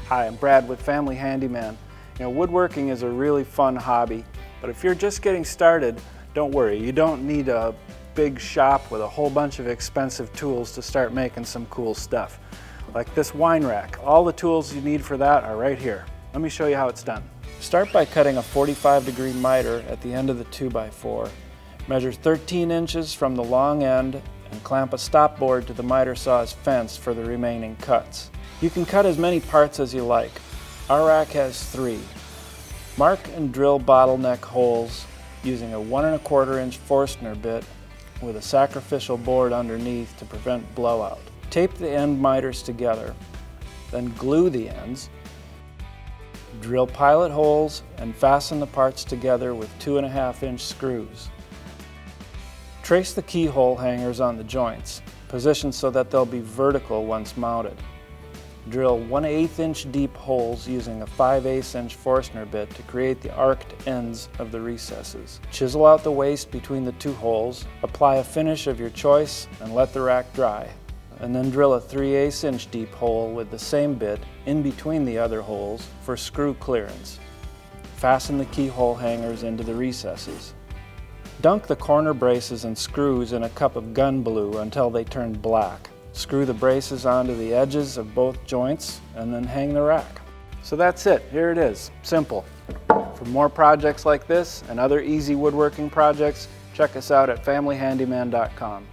Hi, I'm Brad with Family Handyman. Woodworking is a really fun hobby, but if you're just getting started, don't worry. You don't need a big shop with a whole bunch of expensive tools to start making some cool stuff. Like this wine rack. All the tools you need for that are right here. Let me show you how it's done. Start by cutting a 45-degree miter at the end of the 2x4. Measure 13 inches from the long end and clamp a stop board to the miter saw's fence for the remaining cuts. You can cut as many parts as you like. Our rack has 3. Mark and drill bottleneck holes using a 1 1/4 inch Forstner bit with a sacrificial board underneath to prevent blowout. Tape the end miters together, then glue the ends. Drill pilot holes and fasten the parts together with 2 1/2 inch screws. Trace the keyhole hangers on the joints, positioned so that they'll be vertical once mounted. Drill 1/8 inch deep holes using a 5/8 inch Forstner bit to create the arced ends of the recesses. Chisel out the waste between the 2 holes, apply a finish of your choice, and let the rack dry. And then drill a 3/8 inch deep hole with the same bit in between the other holes for screw clearance. Fasten the keyhole hangers into the recesses. Dunk the corner braces and screws in a cup of gun blue until they turn black. Screw the braces onto the edges of both joints and then hang the rack. So that's it. Here it is. Simple. For more projects like this and other easy woodworking projects, check us out at familyhandyman.com.